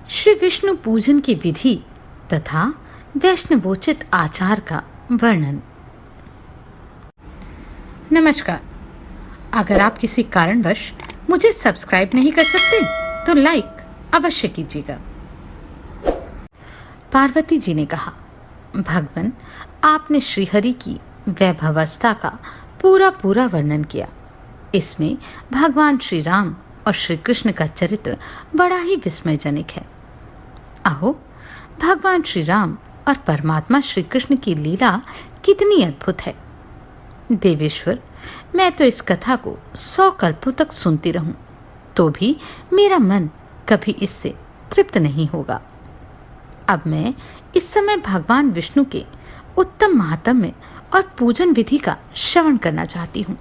श्री विष्णु पूजन की विधि तथा वैष्णवोचित आचार का वर्णन। नमस्कार। अगर आप किसी कारणवश मुझे सब्सक्राइब नहीं कर सकते तो लाइक अवश्य कीजिएगा। पार्वती जी ने कहा, भगवान, आपने श्रीहरि की वैभवस्था का पूरा वर्णन किया। इसमें भगवान श्री राम और श्री कृष्ण का चरित्र बड़ा ही विस्मयजनक है। अहो, भगवान श्री राम और परमात्मा श्री कृष्ण की लीला कितनी अद्भुत है। देवेश्वर, मैं तो इस कथा को 100 कल्पों तक सुनती रहूं तो भी मेरा मन कभी इससे तृप्त नहीं होगा। अब मैं इस समय भगवान विष्णु के उत्तम महात्म्य और पूजन विधि का श्रवण करना चाहती हूँ।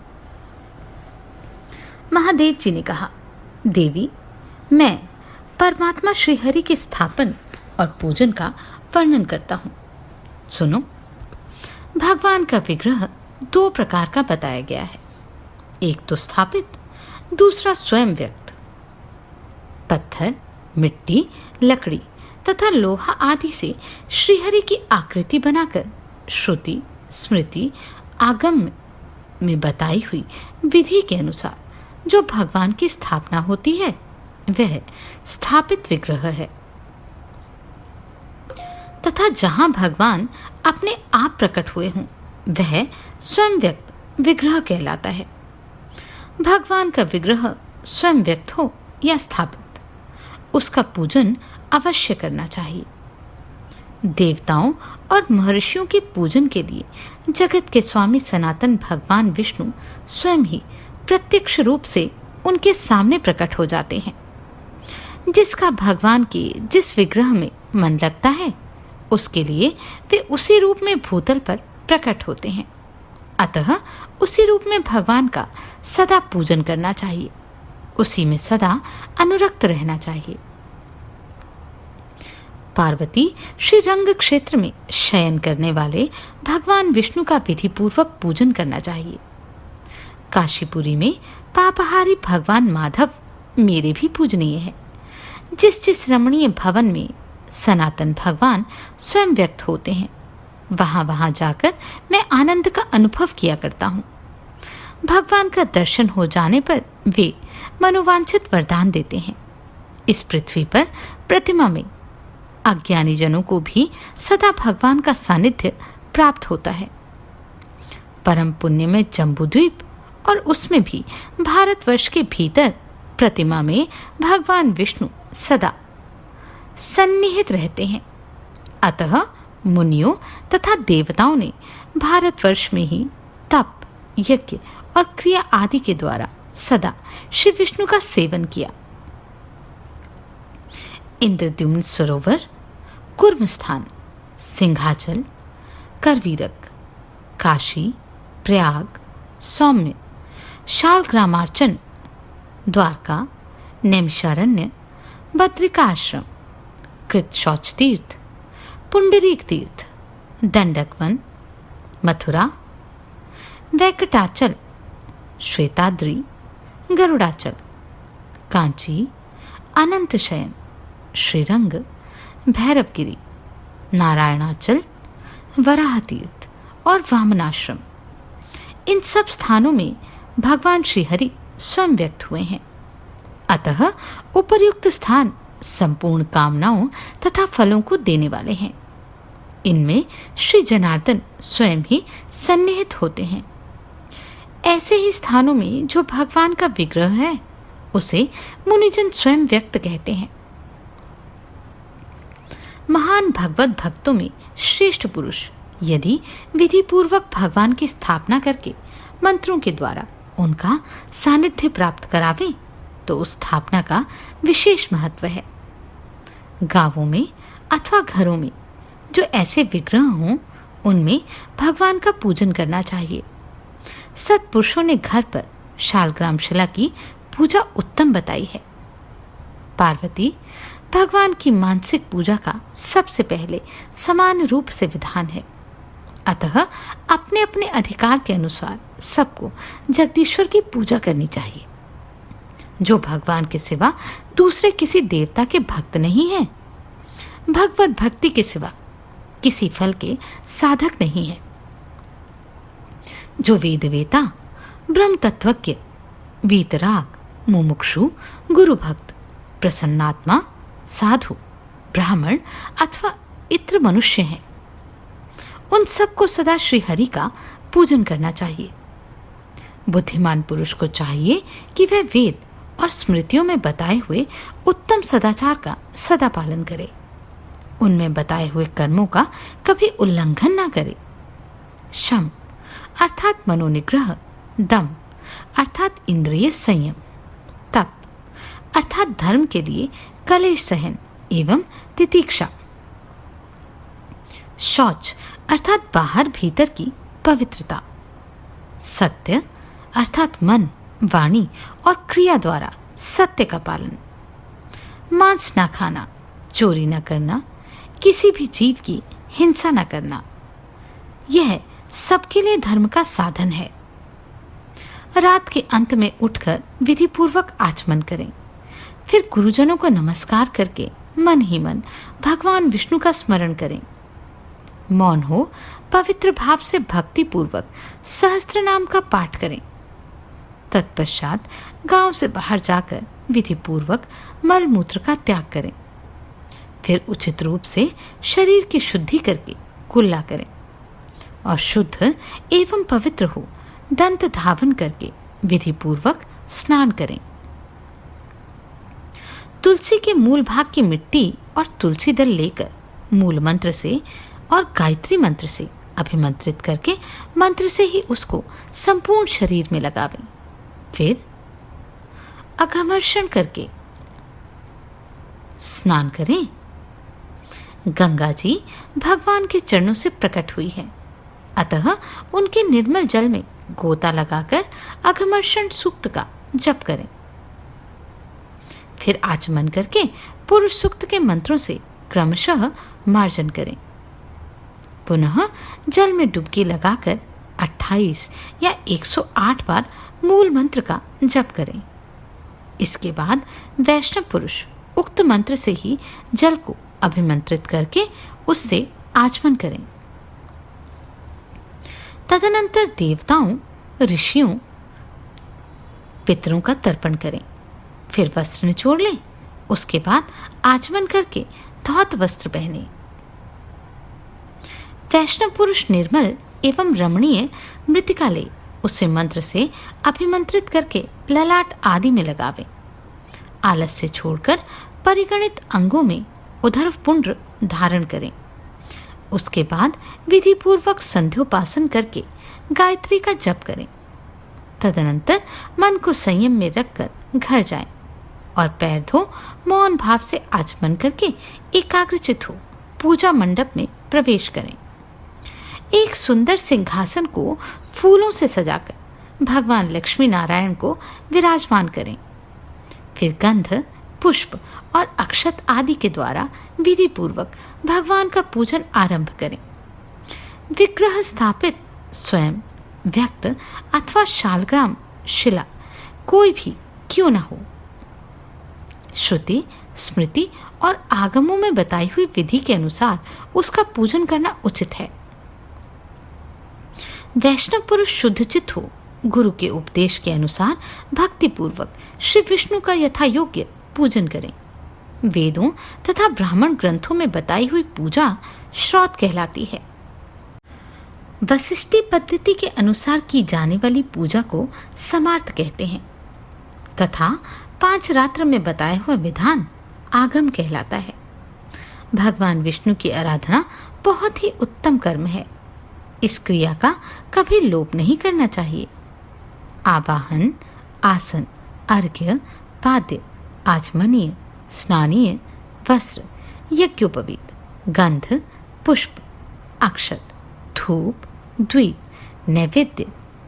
महादेव जी ने कहा, देवी, मैं परमात्मा श्रीहरि के स्थापन और पूजन का वर्णन करता हूँ। सुनो। भगवान का विग्रह 2 प्रकार का बताया गया है। एक तो स्थापित, दूसरा स्वयं व्यक्त। पत्थर, मिट्टी, लकड़ी तथा लोहा आदि से श्रीहरि की आकृति बनाकर श्रुति, स्मृति, आगम में बताई हुई विधि के अनुसार जो भगवान की स्थापना होती है वह स्थापित विग्रह है, तथा जहां भगवान अपने आप प्रकट हुए हों वह स्वयं व्यक्त विग्रह कहलाता है। भगवान का विग्रह स्वयं व्यक्त हो या स्थापित, उसका पूजन अवश्य करना चाहिए। देवताओं और महर्षियों के पूजन के लिए जगत के स्वामी सनातन भगवान विष्णु स्वयं ही प्रत्यक्ष रूप से उनके सामने प्रकट हो जाते हैं। जिसका भगवान के जिस विग्रह में मन लगता है उसके लिए वे उसी रूप में भूतल पर प्रकट होते हैं। अतः उसी रूप में भगवान का सदा पूजन करना चाहिए, उसी में सदा अनुरक्त रहना चाहिए। पार्वती, श्री रंग क्षेत्र में शयन करने वाले भगवान विष्णु का विधि पूर्वक पूजन करना चाहिए। काशीपुरी में पापहारी भगवान माधव मेरे भी पूजनीय है। जिस रमणीय भवन में सनातन भगवान स्वयं व्यक्त होते हैं वहां जाकर मैं आनंद का अनुभव किया करता हूँ। भगवान का दर्शन हो जाने पर वे मनोवांछित वरदान देते हैं। इस पृथ्वी पर प्रतिमा में अज्ञानी जनों को भी सदा भगवान का सानिध्य प्राप्त होता है। परम पुण्य में जम्बूद्वीप और उसमें भी भारतवर्ष के भीतर प्रतिमा में भगवान विष्णु सदा सन्निहित रहते हैं। अतः मुनियों तथा देवताओं ने भारतवर्ष में ही तप, यज्ञ और क्रिया आदि के द्वारा सदा श्री विष्णु का सेवन किया। इंद्रद्युम्न सरोवर, कुर्म स्थान, सिंहाचल, करवीरक, काशी, प्रयाग, सौम्य, शालग्रामार्चन, द्वारका, नैमिषारण्य, बद्रिकाश्रम, कृत शौच तीर्थ, पुंडरीक तीर्थ, दंडकवन, मथुरा, वैकटाचल, श्वेताद्रि, गरुड़ाचल, कांची, अनंत शयन, श्रीरंग, भैरवगिरी, नारायणाचल, वराह तीर्थ और वामनाश्रम, इन सब स्थानों में भगवान श्रीहरि स्वयं व्यक्त हुए हैं। अतः उपर्युक्त स्थान संपूर्ण कामनाओं तथा फलों को देने वाले हैं। इनमें श्री जनार्दन स्वयं ही सन्निहित होते हैं। ऐसे ही स्थानों में जो भगवान का विग्रह है उसे मुनिजन स्वयं व्यक्त कहते हैं। महान भगवत भक्तों में श्रेष्ठ पुरुष यदि विधि पूर्वक भगवान की स्थापना करके मंत्रों के द्वारा उनका सानिध्य प्राप्त करावे तो उस स्थापना का विशेष महत्व है। गांवों में अथवा घरों में जो ऐसे विग्रह हों उनमें भगवान का पूजन करना चाहिए। सत्पुरुषों ने घर पर शालग्राम शिला की पूजा उत्तम बताई है। पार्वती, भगवान की मानसिक पूजा का सबसे पहले समान रूप से विधान है। अतः अपने अपने अधिकार के अनुसार सबको जगदीश्वर की पूजा करनी चाहिए। जो भगवान के सिवा दूसरे किसी देवता के भक्त नहीं है, भगवत भक्ति के सिवा किसी फल के साधक नहीं है, जो वेदवेता, ब्रह्म तत्वज्ञ, वीतराग, मुमुक्षु, गुरु भक्त, प्रसन्नात्मा, साधु, ब्राह्मण अथवा इत्र मनुष्य हैं, उन सबको सदा श्री हरि का पूजन करना चाहिए। बुद्धिमान पुरुष को चाहिए कि वह वेद और स्मृतियों में बताए हुए उत्तम सदाचार का सदा पालन करे, उनमें बताए हुए कर्मों का कभी उल्लंघन ना करे। शम अर्थात मनोनिग्रह, दम अर्थात इंद्रिय संयम, तप अर्थात धर्म के लिए कलेश सहन एवं तितीक्षा, शौच अर्थात बाहर भीतर की पवित्रता, सत्य अर्थात मन, वाणी और क्रिया द्वारा सत्य का पालन, मांस न खाना, चोरी न करना, किसी भी जीव की हिंसा न करना, यह सबके लिए धर्म का साधन है। रात के अंत में उठकर विधि पूर्वक आचमन करें, फिर गुरुजनों को नमस्कार करके मन ही मन भगवान विष्णु का स्मरण करें। मौन हो पवित्र भाव से भक्ति पूर्वक सहस्त्र नाम का पाठ करें। तत्पश्चात गांव से बाहर जाकर विधि पूर्वक मल मूत्र का त्याग करें। फिर उचित रूप से शरीर की शुद्धि करके कुल्ला करें और शुद्ध एवं पवित्र हो दंत धावन करके विधि पूर्वक स्नान करें। तुलसी के मूल भाग की मिट्टी और तुलसी दल लेकर मूल मंत्र से और गायत्री मंत्र से अभिमंत्रित करके मंत्र से ही उसको संपूर्ण शरीर में लगावें। फिर अघमर्षण करके स्नान करें। गंगा जी भगवान के चरणों से प्रकट हुई है, अतः उनके निर्मल जल में गोता लगाकर अघमर्षण सूक्त का जप करें। फिर आचमन करके पुरुष सूक्त के मंत्रों से क्रमशः मार्जन करें। पुनः जल में डुबकी लगाकर 28 या 108 बार मूल मंत्र का जप करें। इसके बाद वैष्णव पुरुष उक्त मंत्र से ही जल को अभिमंत्रित करके उससे आचमन करें। तदनंतर देवताओं, ऋषियों, पितरों का तर्पण करें। फिर वस्त्र निचोड़ लें। उसके बाद आचमन करके धौत वस्त्र पहने। वैष्णव पुरुष निर्मल एवं रमणीय मृतिका ले उसे मंत्र से अभिमंत्रित करके ललाट आदि में लगावे। आलस्य छोड़कर परिगणित अंगों में उधर्व पुंड्र धारण करें। उसके बाद विधि पूर्वक संध्योपासन करके गायत्री का जप करें। तदनंतर मन को संयम में रखकर घर जाएं और पैर धो मौन भाव से आचमन करके एकाग्रचित हो पूजा मंडप में प्रवेश करें। एक सुंदर सिंहासन को फूलों से सजाकर भगवान लक्ष्मी नारायण को विराजमान करें। फिर गंध, पुष्प और अक्षत आदि के द्वारा विधि पूर्वक भगवान का पूजन आरंभ करें। विग्रह स्थापित स्वयं, व्यक्त अथवा शालग्राम शिला कोई भी क्यों न हो, श्रुति, स्मृति और आगमों में बताई हुई विधि के अनुसार उसका पूजन करना उचित है। वैष्णव पुरुष शुद्धचित हो गुरु के उपदेश के अनुसार भक्ति पूर्वक श्री विष्णु का यथा योग्य पूजन करें। वेदों तथा ब्राह्मण ग्रंथों में बताई हुई पूजा श्रौत कहलाती है। वशिष्ठी पद्धति के अनुसार की जाने वाली पूजा को समार्थ कहते हैं तथा 5 रात्र में बताया हुआ विधान आगम कहलाता है। भगवान विष्णु की आराधना बहुत ही उत्तम कर्म है। इस क्रिया का कभी लोप नहीं करना चाहिए। आवाहन, आसन, अर्घ्य, पाद्य, आचमनीय, स्नानीय, वस्त्र, यज्ञोपवीत, गंध, पुष्प, अक्षत, धूप, द्वीप, नैवेद्य,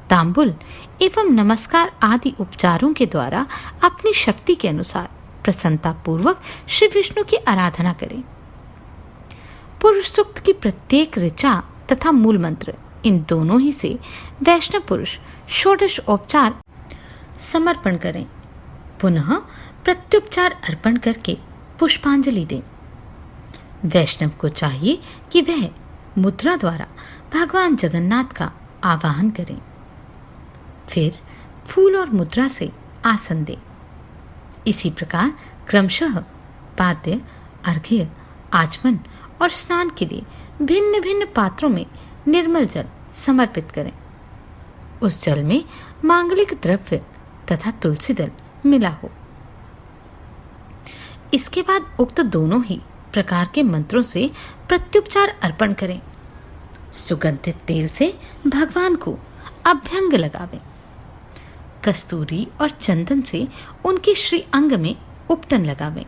तांबुल एवं नमस्कार आदि उपचारों के द्वारा अपनी शक्ति के अनुसार प्रसन्नता पूर्वक श्री विष्णु की आराधना करें। पुरुष सूक्त की प्रत्येक ऋचा तथा मूल मंत्र, इन दोनों ही से वैष्णव पुरुष षोडश उपचार समर्पण करें। पुनः प्रत्युपचार अर्पण करके पुष्पांजलि दें। वैष्णव को चाहिए कि वह मुद्रा द्वारा भगवान जगन्नाथ का आवाहन करें। फिर फूल और मुद्रा से आसन दें। इसी प्रकार क्रमशः पाद्य, अर्घ्य, आचमन और स्नान के लिए भिन्न भिन्न पात्रों में निर्मल जल समर्पित करें। उस जल में मांगलिक द्रव्य तथा तुलसी दल मिला हो। इसके बाद उक्त दोनों ही प्रकार के मंत्रों से प्रत्युपचार अर्पण करें। सुगंधित तेल से भगवान को अभ्यंग लगावें। कस्तूरी और चंदन से उनके श्री अंग में उपटन लगावें।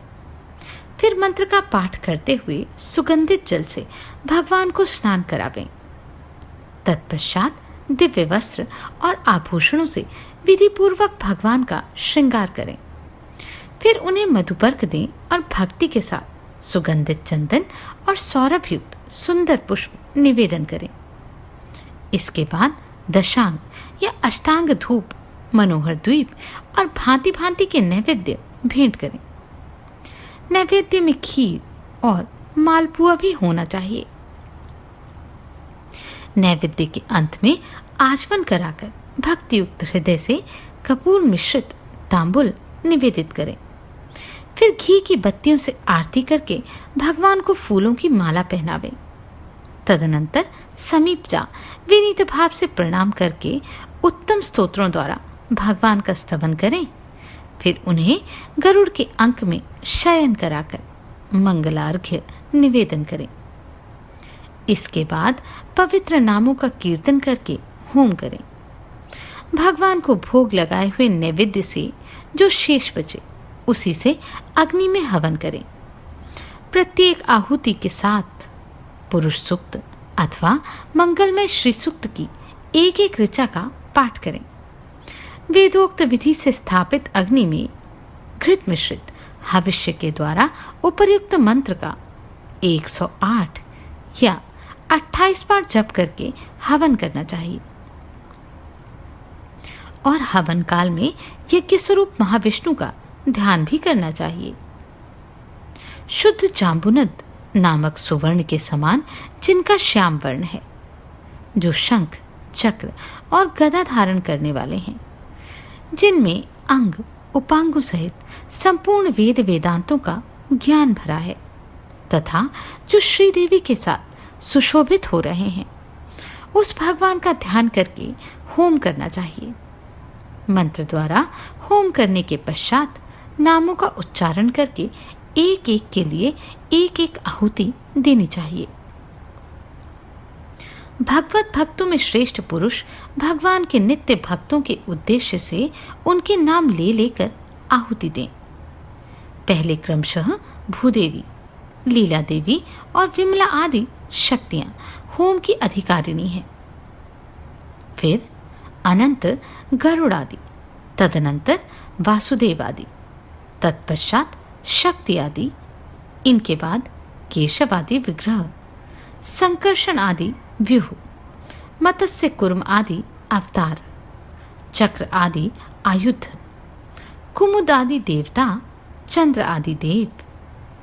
फिर मंत्र का पाठ करते हुए सुगंधित जल से भगवान को स्नान करावें। तत्पश्चात दिव्य वस्त्र और आभूषणों से विधि पूर्वक भगवान का श्रृंगार करें। फिर उन्हें मधुपर्क दें और भक्ति के साथ सुगंधित चंदन और सौरभ युक्त सुंदर पुष्प निवेदन करें। इसके बाद दशांग या अष्टांग धूप, मनोहर द्वीप और भांति भांति के नैवेद्य भेंट करें। नैवेद्य में खीर और मालपुआ भी होना चाहिए। नैवेद्य के अंत में आचमन कराकर भक्तियुक्त हृदय से कपूर मिश्रित तांबुल निवेदित करें। फिर घी की बत्तियों से आरती करके भगवान को फूलों की माला पहनावें। तदनंतर समीप जा विनीत भाव से प्रणाम करके उत्तम स्तोत्रों द्वारा भगवान का स्तवन करें। फिर उन्हें गरुड़ के अंक में शयन कराकर मंगलार्घ्य निवेदन करें। इसके बाद पवित्र नामों का कीर्तन करके होम करें। भगवान को भोग लगाए हुए नैवेद्य से जो शेष बचे उसी से अग्नि में हवन करें। प्रत्येक आहुति के साथ पुरुष सूक्त अथवा मंगलमय श्री सूक्त की एक एक ऋचा का पाठ करें। वेदोक्त विधि से स्थापित अग्नि में घृत मिश्रित हविष्य के द्वारा उपर्युक्त मंत्र का 108 या 28 बार जप करके हवन करना चाहिए। और हवन काल में यज्ञ स्वरूप महाविष्णु का ध्यान भी करना चाहिए। शुद्ध जाम्बुनद नामक सुवर्ण के समान जिनका श्याम वर्ण है, जो शंख, चक्र और गदा धारण करने वाले हैं, जिनमें अंग उपांगों सहित संपूर्ण वेद वेदांतों का ज्ञान भरा है तथा जो श्रीदेवी के साथ सुशोभित हो रहे हैं, उस भगवान का ध्यान करके होम करना चाहिए। मंत्र द्वारा होम करने के पश्चात नामों का उच्चारण करके एक एक के लिए एक एक आहुति देनी चाहिए। भगवत भक्तों में श्रेष्ठ पुरुष भगवान के नित्य भक्तों के उद्देश्य से उनके नाम ले लेकर आहुति दें। पहले क्रमशः भूदेवी, लीला देवी और विमला आदि शक्तियां होम की अधिकारिणी हैं। फिर अनंत, गरुड़ आदि, तदनंतर वासुदेव आदि, तत्पश्चात शक्ति आदि, इनके बाद केशव आदि विग्रह, संकर्षण आदि व्यूह, मत्स्य कुर्म आदि अवतार, चक्र आदि आयुध, कुमुद आदि देवता, चंद्र आदि देव,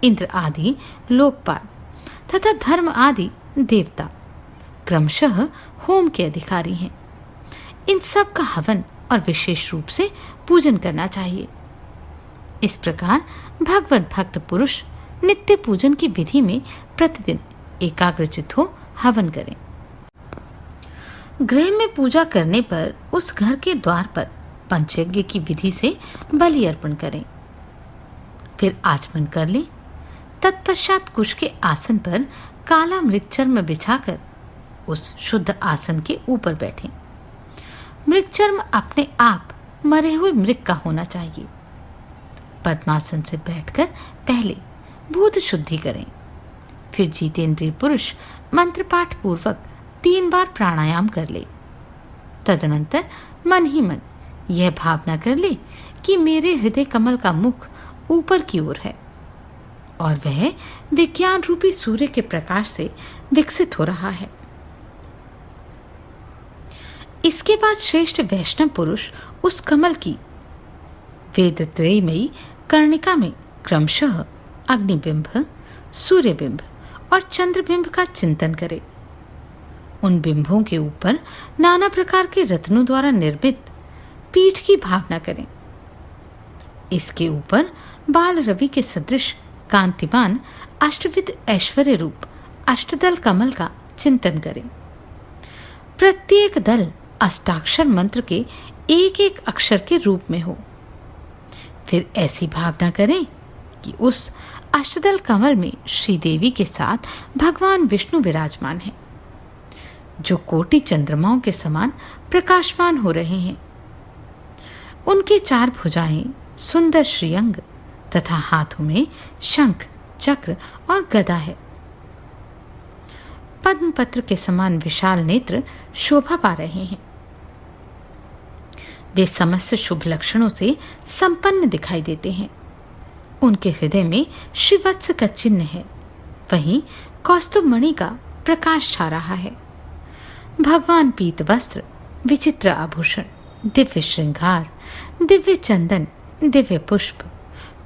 इंद्र आदि लोकपाल तथा धर्म आदि देवता क्रमशः होम के अधिकारी हैं। इन सब का हवन और विशेष रूप से पूजन करना चाहिए। इस प्रकार भगवत भक्त पुरुष नित्य पूजन की विधि में प्रतिदिन एकाग्रचित हो हवन करें। गृह में पूजा करने पर उस घर के द्वार पर पंचयज्ञ की विधि से बलि अर्पण करें। फिर आचमन कर लें। तत्पश्चात कुश के आसन पर काला मृगचर्म बिछाकर उस शुद्ध आसन के ऊपर बैठें। मृगचर्म अपने आप मरे हुए मृग का होना चाहिए। पद्मासन से बैठकर पहले भूत शुद्धि करें। फिर जितेंद्रिय पुरुष मंत्र पाठ पूर्वक 3 बार प्राणायाम कर ले। तदनंतर मन ही मन यह भावना कर ले कि मेरे हृदय कमल का मुख ऊपर की ओर है और वह विज्ञान रूपी सूर्य के प्रकाश से विकसित हो रहा है। इसके बाद श्रेष्ठ वैष्णव पुरुष उस कमल की वेदत्रयीमयी कर्णिका में क्रमशः अग्निबिंब, सूर्यबिंब और चंद्रबिंब का चिंतन करें। उन बिंबों के ऊपर नाना प्रकार के रत्नों द्वारा निर्मित पीठ की भावना करें। इसके ऊपर बाल रवि के सदृश कांतिमान अष्टविध ऐश्वर्य रूप अष्टदल कमल का चिंतन करें। प्रत्येक दल अष्टाक्षर मंत्र के एक एक अक्षर के रूप में हो। फिर ऐसी भावना करें कि उस अष्टदल कमल में श्रीदेवी के साथ भगवान विष्णु विराजमान हैं, जो कोटि चंद्रमाओं के समान प्रकाशमान हो रहे हैं। उनके 4 भुजाएं, सुंदर श्रीअंग तथा हाथों में शंख, चक्र और गदा है। पद्म पत्र के समान विशाल नेत्र शोभा पा रहे हैं। वे समस्त शुभ लक्षणों से संपन्न दिखाई देते हैं। उनके हृदय में श्रीवत्स का चिन्ह है, वहीं कौस्तुभ मणि का प्रकाश छा रहा है। भगवान पीत वस्त्र, विचित्र आभूषण, दिव्य श्रृंगार, दिव्य चंदन, दिव्य पुष्प,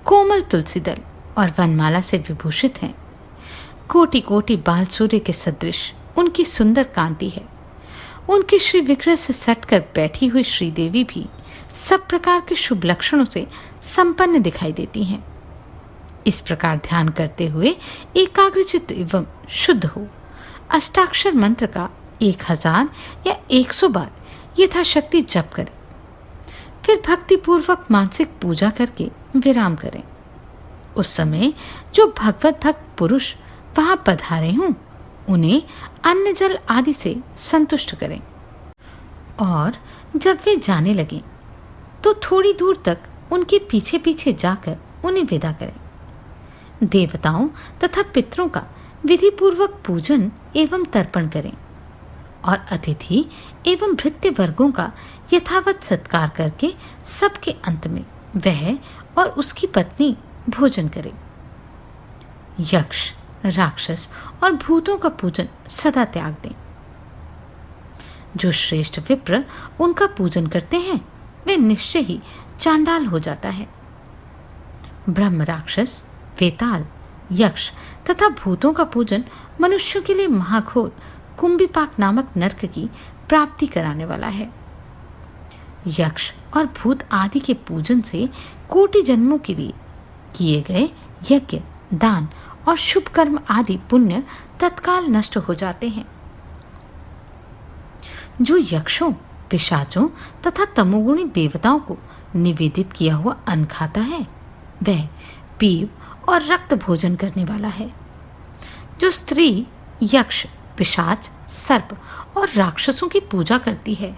कोमल तुलसी दल और वनमाला से विभूषित हैं। कोटि कोटि बाल सूर्य के सदृश उनकी सुंदर कांति है। उनके श्री विग्रह से सटकर बैठी हुई श्रीदेवी भी सब प्रकार के शुभ लक्षणों से संपन्न दिखाई देती हैं। इस प्रकार ध्यान करते हुए एकाग्रचित्त एवं शुद्ध हो अष्टाक्षर मंत्र का 1000 या 100 बार यथाशक्ति जप करें। फिर भक्ति पूर्वक मानसिक पूजा करके विराम करें। उस समय जो भगवत भक्त पुरुष वहां पधारे हों, उन्हें अन्न जल आदि से संतुष्ट करें और जब वे जाने लगें तो थोड़ी दूर तक उनके पीछे पीछे जाकर उन्हें विदा करें। देवताओं तथा पितरों का विधि पूर्वक पूजन एवं तर्पण करें और अतिथि एवं भृत्य वर्गों का यथावत सत्कार करके सबके अंत में वह और उसकी पत्नी भोजन करें। यक्ष, राक्षस और भूतों का पूजन सदा त्याग दें। जो श्रेष्ठ विप्र उनका पूजन करते हैं वे निश्चय ही चांडाल हो जाता है। ब्रह्म, राक्षस, वेताल, यक्ष तथा भूतों का पूजन मनुष्यों के लिए महाघोर कुंभीपाक नामक नरक की प्राप्ति कराने वाला है। यक्ष और भूत आदि के पूजन से कोटि जन्मों के लिए किए गए यज्ञ, दान और शुभ कर्म आदि पुण्य तत्काल नष्ट हो जाते हैं। जो यक्षों, पिशाचों तथा तमोगुणी देवताओं को निवेदित किया हुआ अन्न खाता है वह पीव और रक्त भोजन करने वाला है। जो स्त्री यक्ष, पिशाच, सर्प और राक्षसों की पूजा करती है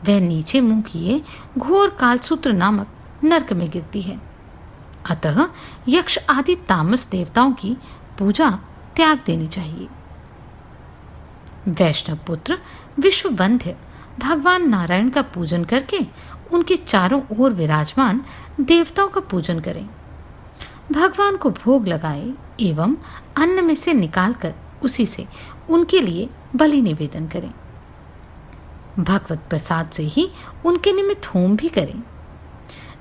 वह नीचे मुंह किए घोर कालसूत्र नामक नरक में गिरती है। अतः यक्ष आदि तामस देवताओं की पूजा त्याग देनी चाहिए। वैष्णव पुत्र विश्ववंद्य भगवान नारायण का पूजन करके उनके चारों ओर विराजमान देवताओं का पूजन करें। भगवान को भोग लगाए एवं अन्न में से निकालकर उसी से उनके लिए बलि निवेदन करें। भगवत प्रसाद से ही उनके निमित्त होम भी करें।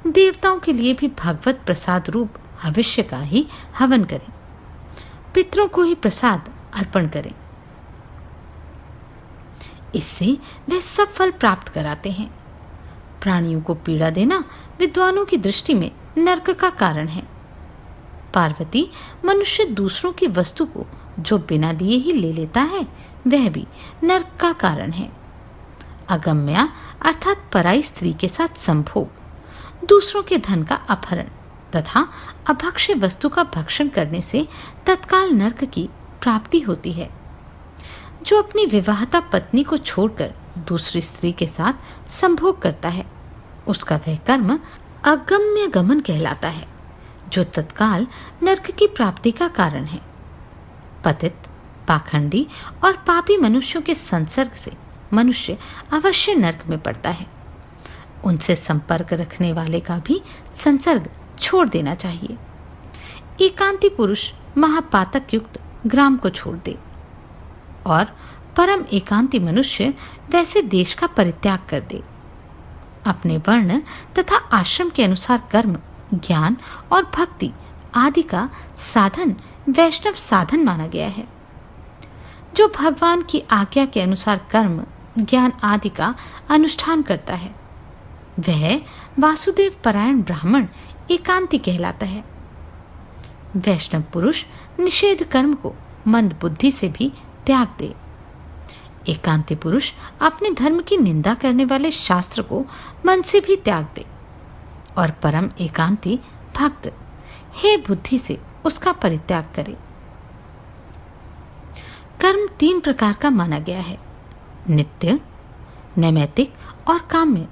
देवताओं के लिए भी भगवत प्रसाद रूप हविष्य का ही हवन करें। पितरों को ही प्रसाद अर्पण करें। इससे वे सब फल प्राप्त कराते हैं। प्राणियों को पीड़ा देना विद्वानों की दृष्टि में नरक का कारण है। पार्वती मनुष्य दूसरों की वस्तु को जो बिना दिए ही ले लेता है वह भी नरक का कारण है। अगम्या अर्थात पराई स्त्री के साथ संभोग, दूसरों के धन का अपहरण तथा अभक्ष्य वस्तु का भक्षण करने से तत्काल नरक की प्राप्ति होती है। जो अपनी विवाहिता पत्नी को छोड़कर दूसरी स्त्री के साथ संभोग करता है उसका वह कर्म अगम्य गमन कहलाता है, जो तत्काल नरक की प्राप्ति का कारण है। पतित, पाखंडी और पापी मनुष्यों के संसर्ग से मनुष्य अवश्य नरक में पड़ता है। उनसे संपर्क रखने वाले का भी संसर्ग छोड़ देना चाहिए। एकांती पुरुष महापातक युक्त ग्राम को छोड़ दे और परम एकांती मनुष्य वैसे देश का परित्याग कर दे। अपने वर्ण तथा आश्रम के अनुसार कर्म, ज्ञान और भक्ति आदि का साधन वैष्णव साधन माना गया है। जो भगवान की आज्ञा के अनुसार कर्म, ज्ञान आदि का अनुष्ठान करता है वह वासुदेव परायण ब्राह्मण एकांती कहलाता है। वैष्णव पुरुष निषेध कर्म को मंद बुद्धि से भी त्याग दे। एकांती पुरुष अपने धर्म की निंदा करने वाले शास्त्र को मन से भी त्याग दे और परम एकांती भक्त हे बुद्धि से उसका परित्याग करे। कर्म 3 प्रकार का माना गया है, नित्य, नैमित्तिक और काम्य।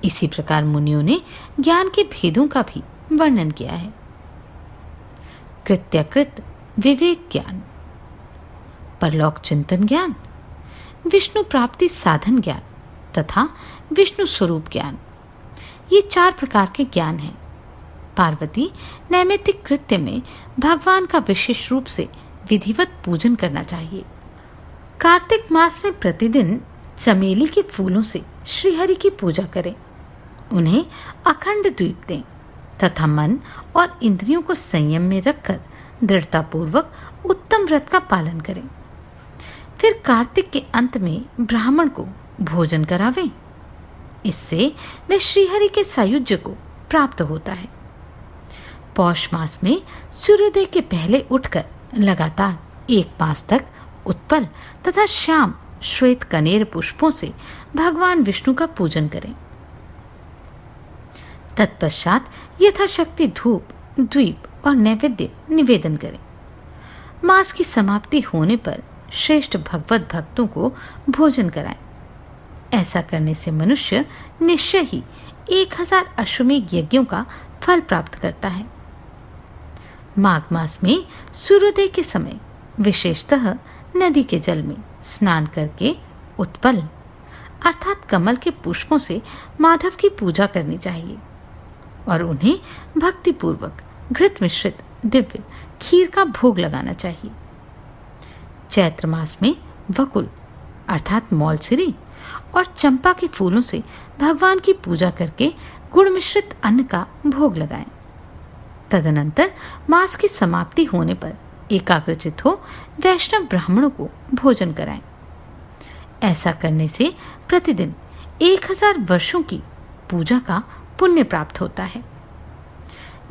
इसी प्रकार मुनियों ने ज्ञान के भेदों का भी वर्णन किया है। कृत्याकृत विवेक ज्ञान, परलोक चिंतन ज्ञान, विष्णु प्राप्ति साधन ज्ञान तथा विष्णु स्वरूप ज्ञान, ये 4 प्रकार के ज्ञान हैं। पार्वती नैमित्तिक कृत्य में भगवान का विशेष रूप से विधिवत पूजन करना चाहिए। कार्तिक मास में प्रतिदिन चमेली के फूलों से श्रीहरि की पूजा करें, उन्हें अखंड द्वीप दें तथा मन और इंद्रियों को संयम में रखकर दृढ़तापूर्वक उत्तम व्रत का पालन करें। फिर कार्तिक के अंत में ब्राह्मण को भोजन करावें। इससे वह श्रीहरि के सायुज्य को प्राप्त होता है। पौष मास में सूर्योदय के पहले उठकर लगातार 1 मास तक उत्पल तथा श्याम श्वेत कनेर पुष्पों से भगवान विष्णु का पूजन करें। तत्पश्चात यथाशक्ति धूप, द्वीप और नैवेद्य निवेदन करें। मास की समाप्ति होने पर श्रेष्ठ भगवत भक्तों को भोजन कराएं। ऐसा करने से मनुष्य निश्चय ही 1000 अश्वमेध यज्ञों का फल प्राप्त करता है। माघ मास में सूर्योदय के समय विशेषतः नदी के जल में स्नान करके उत्पल अर्थात कमल के पुष्पों से माधव की पूजा करनी चाहिए और उन्हें भक्तिपूर्वक घृत मिश्रित दिव्य खीर का भोग लगाना चाहिए। चैत्र मास में वकुल अर्थात मौलसिरी और चंपा के फूलों से भगवान की पूजा करके गुड़ मिश्रित अन्न का भोग लगाएं। तदनंतर मास की समाप्ति होने पर एकाग्रचित हो वैष्णव ब्राह्मणों को भोजन कराएं। ऐसा करने से प्रतिदिन 1000 वर्षों की पूजा का पुण्य प्राप्त होता है।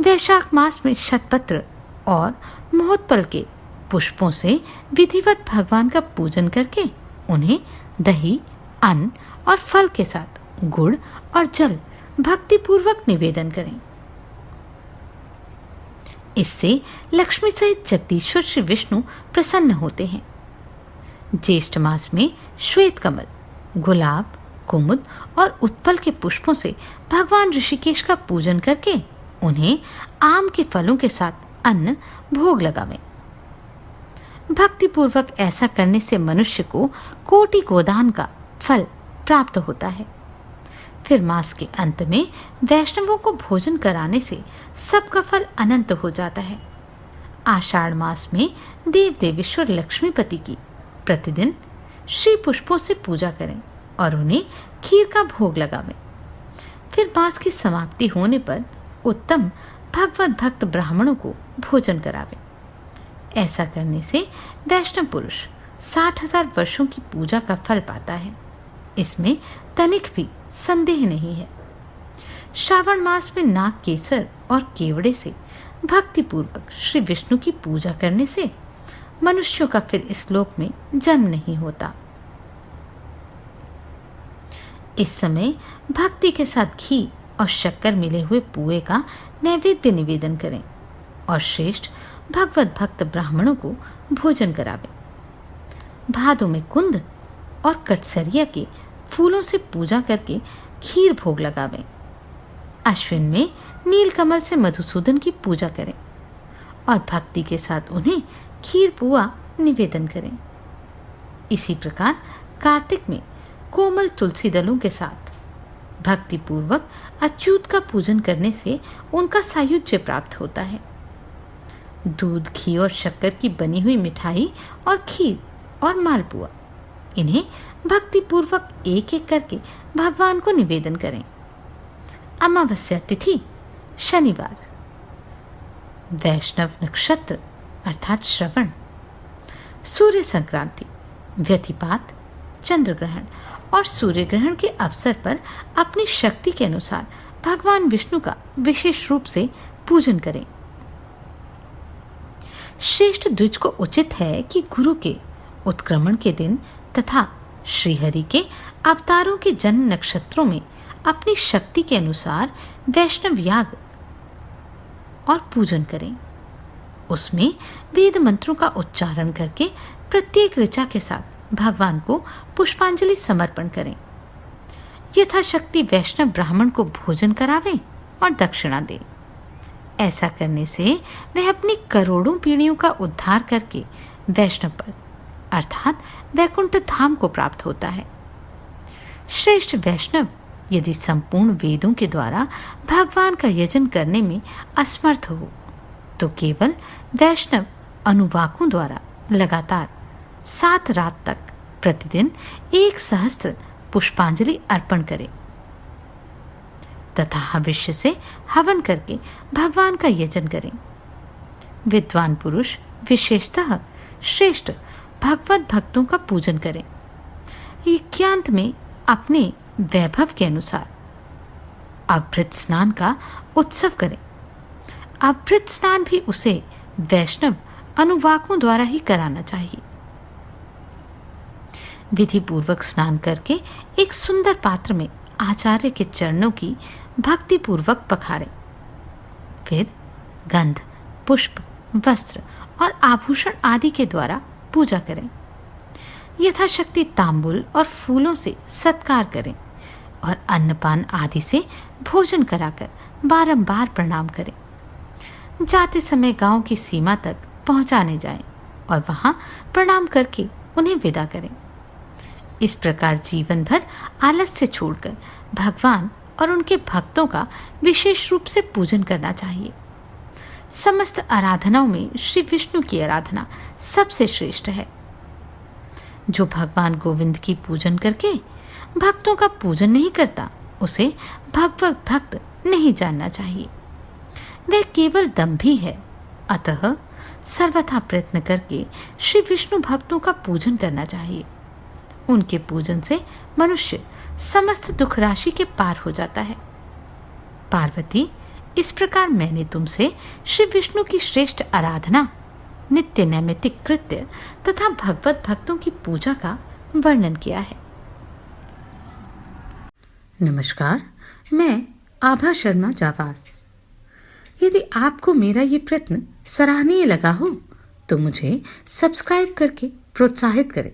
वैशाख मास में शतपत्र और महोत्पल के पुष्पों से विधिवत भगवान का पूजन करके उन्हें दही, अन्न और फल के साथ गुड़ और जल भक्तिपूर्वक निवेदन करें। इससे लक्ष्मी सहित जगदीश्वर श्री विष्णु प्रसन्न होते हैं। ज्येष्ठ मास में श्वेत कमल, गुलाब, कुमुद और उत्पल के पुष्पों से भगवान ऋषिकेश का पूजन करके उन्हें आम के फलों के साथ अन्न भोग लगावें। भक्तिपूर्वक ऐसा करने से मनुष्य को कोटि गोदान का फल प्राप्त होता है। फिर मास के अंत में वैष्णवों को भोजन कराने से सबका फल अनंत हो जाता है। आषाढ़ मास में देव देवेश्वर लक्ष्मीपति की प्रतिदिन श्री पुष्पों से पूजा करें और उन्हें खीर का भोग लगावें। फिर मास की समाप्ति होने पर उत्तम भगवत भक्त ब्राह्मणों को भोजन करावें। ऐसा करने से वैष्णव पुरुष 60,000 वर्षों की पूजा का फल पाता है। इसमें तनिक भी संदेह नहीं है। श्रावण मास में नाग केसर और केवड़े से भक्तिपूर्वक श्री विष्णु की पूजा करने से मनुष्यों का फिर इस लोक में जन्म नहीं होता। इस समय भक्ति के साथ घी और शक्कर मिले हुए पुए का नैवेद्य निवेदन करें और श्रेष्ठ भगवत भक्त ब्राह्मणों को भोजन करावें। भादों में कुंद और कटसरिया के फूलों से पूजा करके खीर भोग लगावें। अश्विन में नीलकमल से मधुसूदन की पूजा करें और भक्ति के साथ उन्हें खीर पुआ निवेदन करें। इसी प्रकार कार्तिक में कोमल तुलसी दलों के साथ भक्तिपूर्वक अच्युत का पूजन करने से उनका सायुज्य प्राप्त होता है। दूध, घी और शक्कर की बनी हुई मिठाई और खीर और मालपुआ इन्हें भक्ति पूर्वक एक एक करके भगवान को निवेदन करें। अमावस्या तिथि शनिवार, वैष्णव नक्षत्र अर्थात श्रवण, सूर्य संक्रांति, व्यतिपात, चंद्र ग्रहण और सूर्य ग्रहण के अवसर पर अपनी शक्ति के अनुसार भगवान विष्णु का विशेष रूप से पूजन करें। श्रेष्ठ द्विज को उचित है कि गुरु के उत्क्रमण के दिन तथा श्रीहरि के अवतारों के जन्म नक्षत्रों में अपनी शक्ति के अनुसार वैष्णव याग और पूजन करें। उसमें वेद मंत्रों का उच्चारण करके प्रत्येक ऋचा के साथ भगवान को पुष्पांजलि समर्पण करें। यथाशक्ति वैष्णव ब्राह्मण को भोजन करावें और दक्षिणा दें। ऐसा करने से वह अपनी करोड़ों पीढ़ियों का उद्धार करके वैष्णव पद अर्थात वैकुंठ धाम को प्राप्त होता है। श्रेष्ठ वैष्णव यदि संपूर्ण वेदों के द्वारा भगवान का यजन करने में असमर्थ हो तो केवल वैष्णव अनुवाकों द्वारा लगातार 7 रात तक प्रतिदिन 1,000 पुष्पांजलि अर्पण करें तथा हविष्य से हवन करके भगवान का यजन करें। विद्वान पुरुष विशेषतः श्रेष्ठ भगवत भक्तों का पूजन करें। एकांत में अपने वैभव के अनुसार अभृत स्नान का उत्सव करें। अभृत स्नान भी उसे वैष्णव अनुवाकों द्वारा ही कराना चाहिए। विधि पूर्वक स्नान करके एक सुंदर पात्र में आचार्य के चरणों की भक्ति पूर्वक पखारें। फिर गंध, पुष्प, वस्त्र और आभूषण आदि के द्वारा पूजा करें। यथाशक्ति तांबुल और फूलों से सत्कार करें और अन्नपान आदि से भोजन कराकर बारंबार प्रणाम करें। जाते समय गांव की सीमा तक पहुंचाने जाएं और वहां प्रणाम करके उन्हें विदा करें। इस प्रकार जीवन भर आलस्य छोड़कर भगवान और उनके भक्तों का विशेष रूप से पूजन करना चाहिए। समस्त आराधनाओं में श्री विष्णु की आराधना सबसे श्रेष्ठ है। जो भगवान गोविंद की पूजन करके भक्तों का पूजन नहीं करता उसे भगवत भक्त नहीं जानना चाहिए। वह केवल दंभी है। अतः सर्वथा प्रयत्न करके श्री विष्णु भक्तों का पूजन करना चाहिए। उनके पूजन से मनुष्य समस्त दुख राशि के पार हो जाता है। पार्वती, इस प्रकार मैंने तुमसे श्री विष्णु की श्रेष्ठ आराधना, नित्य नैमित्तिक कृत्य तथा भगवत भक्तों की पूजा का वर्णन किया है। नमस्कार, मैं आभा शर्मा जावास। यदि आपको मेरा ये प्रयत्न सराहनीय लगा हो तो मुझे सब्सक्राइब करके प्रोत्साहित करें।